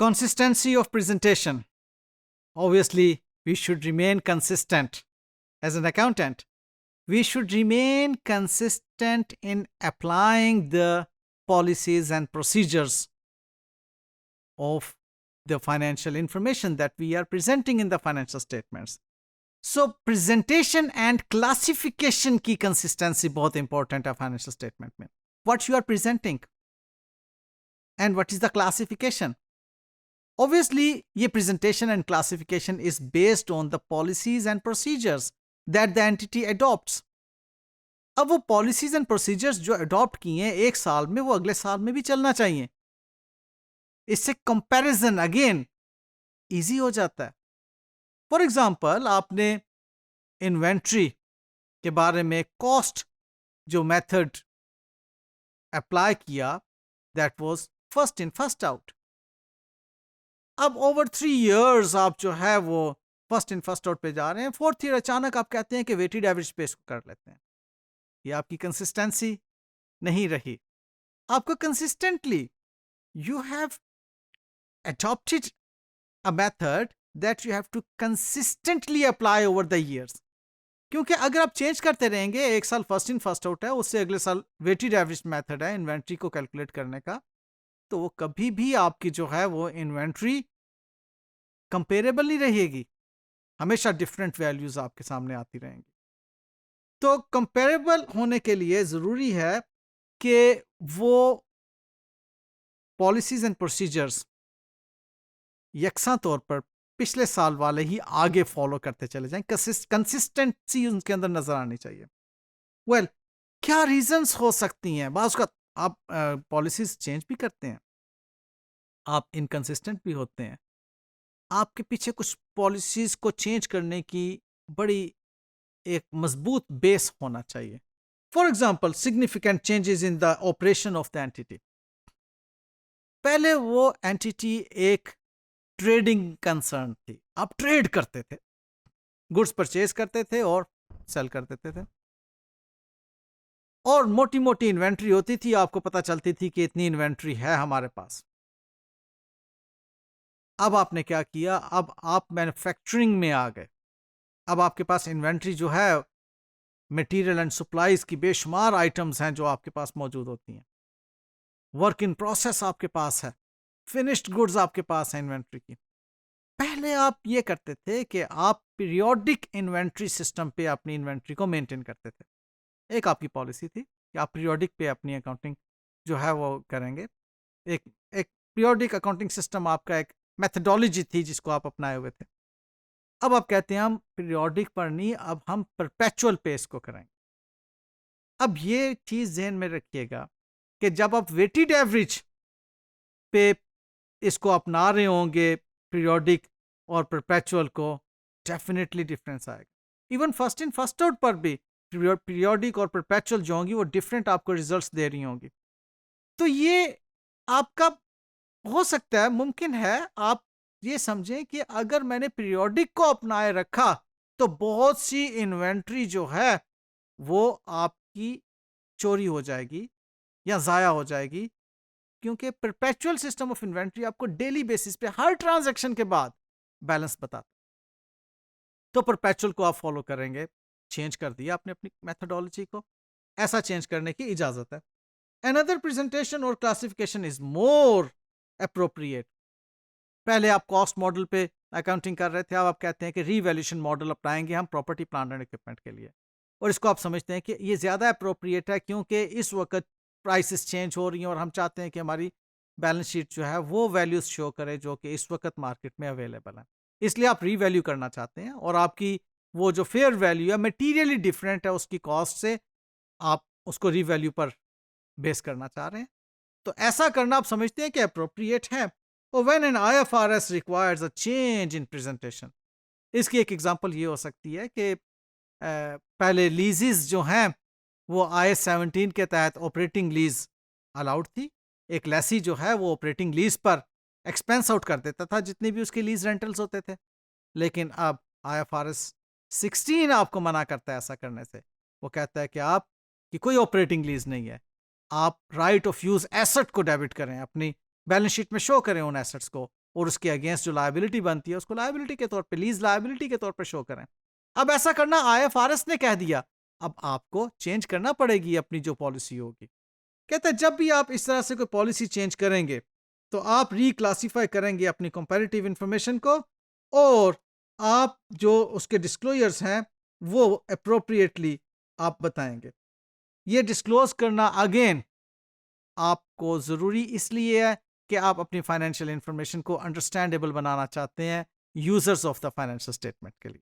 Consistency of presentation. Obviously, we should remain consistent as an accountant. We should remain consistent in applying the policies and procedures of the financial information that we are presenting in the financial statements. So presentation and classification की consistency बहुत important है financial statement में. What you are presenting and what is the classification. Obviously, ये presentation and classification is based on the policies and procedures that the entity adopts. अब वो policies and procedures जो adopt किए हैं एक साल में वो अगले साल में भी चलना चाहिए. इससे comparison again easy हो जाता है. फॉर एग्जाम्पल आपने इन्वेंट्री के बारे में कॉस्ट जो मेथड अप्लाई किया that was first in first out. अब ओवर 3 years आप जो है वो फर्स्ट इन फर्स्ट आउट पे जा रहे हैं. 4th ईयर अचानक आप कहते हैं कि वेटेड एवरेज पे इसको कर लेते हैं. ये आपकी कंसिस्टेंसी नहीं रही. आपको consistently you have adopted a method that you have to consistently apply over the years. क्योंकि अगर आप चेंज करते रहेंगे, एक साल फर्स्ट इन फर्स्ट आउट है, उससे अगले साल वेटेड एवरेज मेथड है इन्वेंट्री को कैलकुलेट करने का, तो वो कभी भी आपकी जो है वो इन्वेंट्री कंपेरेबल नहीं रहेगी. हमेशा डिफरेंट वैल्यूज आपके सामने आती रहेंगी. तो कंपेरेबल होने के लिए जरूरी है कि वो पॉलिसीज एंड प्रोसीजर्स यकसा तौर पर पिछले साल वाले ही आगे फॉलो करते चले जाएं. कंसिस्टेंसी उनके अंदर नजर आनी चाहिए. वेल, क्या रीजंस हो सकती हैं? बात का आप पॉलिसीज चेंज भी करते हैं, आप इनकंसिस्टेंट भी होते हैं. आपके पीछे कुछ पॉलिसीज को चेंज करने की बड़ी एक मजबूत बेस होना चाहिए. For example, significant changes in the operation of the entity. पहले वो एंटिटी एक ट्रेडिंग कंसर्न थी. आप ट्रेड करते थे, गुड्स परचेज करते थे और सेल कर देते थे, और मोटी मोटी इन्वेंट्री होती थी. आपको पता चलती थी कि इतनी इन्वेंट्री है हमारे पास. अब आपने क्या किया? अब आप मैन्युफैक्चरिंग में आ गए. अब आपके पास इन्वेंट्री जो है, मटेरियल एंड सप्लाईज की बेशुमार आइटम्स हैं जो आपके पास मौजूद होती हैं. वर्क इन प्रोसेस आपके पास है, फिनिश्ड गुड्स आपके पास है इन्वेंट्री की. पहले आप ये करते थे कि आप पीरियोडिक इन्वेंट्री सिस्टम पे अपनी इन्वेंट्री को मेंटेन करते थे. एक आपकी पॉलिसी थी कि आप पीरियोडिक पे अपनी अकाउंटिंग जो है वो करेंगे. एक पीरियोडिक अकाउंटिंग सिस्टम आपका एक मेथडोलॉजी थी जिसको आप अपनाए हुए थे. अब आप कहते हैं हम पीरियोडिक पर नहीं, अब हम परपेचुअल पे इसको करेंगे. अब ये चीज़ ध्यान में रखिएगा कि जब आप वेटेड एवरेज पे इसको अपना रहे होंगे पीरियोडिक और परपेचुअल को, डेफिनेटली डिफरेंस आएगा. Even first in first out पर भी पीरियोडिक और परपेचुअल जो होंगी वो डिफरेंट आपको रिजल्ट्स दे रही होंगी. तो ये आपका हो सकता है, मुमकिन है आप ये समझें कि अगर मैंने पीरियोडिक को अपनाए रखा तो बहुत सी इन्वेंट्री जो है वो आपकी चोरी हो जाएगी या ज़ाया हो जाएगी, क्योंकि परपेचुअल सिस्टम ऑफ इन्वेंट्री आपको डेली बेसिस पे हर ट्रांजैक्शन के बाद बैलेंस बताता. तो परपेचुअल को आप फॉलो करेंगे. चेंज कर दिया आपने अपनी मेथडोलॉजी को, ऐसा चेंज करने की इजाजत है. अनदर प्रेजेंटेशन और क्लासिफिकेशन इज मोर अप्रोप्रिएट. पहले आप कॉस्ट मॉडल पे अकाउंटिंग कर रहे थे, अब आप कहते हैं कि रीवैल्यूएशन मॉडल अपनाएंगे हम प्रॉपर्टी प्लांट एंड इक्विपमेंट के लिए, और इसको आप समझते हैं कि ये ज़्यादा अप्रोप्रिएट है क्योंकि इस वक्त प्राइसेस चेंज हो रही हैं और हम चाहते हैं कि हमारी बैलेंस शीट जो है वो वैल्यूज शो करे जो कि इस वक्त मार्केट में अवेलेबल है. इसलिए आप रीवैल्यू करना चाहते हैं और आपकी वो जो फेयर वैल्यू है मटीरियली डिफरेंट है उसकी कॉस्ट से, आप उसको रीवैल्यू पर बेस करना चाह रहे हैं. तो ऐसा करना आप समझते हैं कि अप्रोप्रिएट है. और when an IFRS requires a change in presentation, इसकी एक एग्जांपल ये हो सकती है कि पहले लीजेस जो हैं वो IAS 17 के तहत ऑपरेटिंग लीज अलाउड थी. एक लेसी जो है वो ऑपरेटिंग लीज पर एक्सपेंस आउट कर देता था जितने भी उसके लीज रेंटल्स होते थे. लेकिन अब IFRS 16 आपको मना करता है ऐसा करने से. वो कहता है कि आप की कोई ऑपरेटिंग लीज नहीं है, आप राइट ऑफ यूज एसेट को डेबिट करें, अपनी बैलेंस शीट में शो करें उन एसेट्स को, और उसके अगेंस्ट जो लायबिलिटी बनती है उसको लायबिलिटी के तौर पे, लीज लायबिलिटी के तौर पे शो करें। अब ऐसा करना आईएफआरएस ने कह दिया, अब आपको चेंज करना पड़ेगी अपनी जो पॉलिसी होगी। कहते हैं जब भी आप इस तरह से कोई पॉलिसी चेंज करेंगे तो आप रिक्लासीफाई करेंगे अपनी कंपैरेटिव इंफॉर्मेशन को, और आप जो उसके डिस्क्लोजर्स हैं वो अप्रोप्रिएटली आप बताएंगे। ये डिस्क्लोज करना अगेन आपको ज़रूरी इसलिए है कि आप अपनी फाइनेंशियल इंफॉर्मेशन को अंडरस्टैंडेबल बनाना चाहते हैं users of the financial statement के लिए।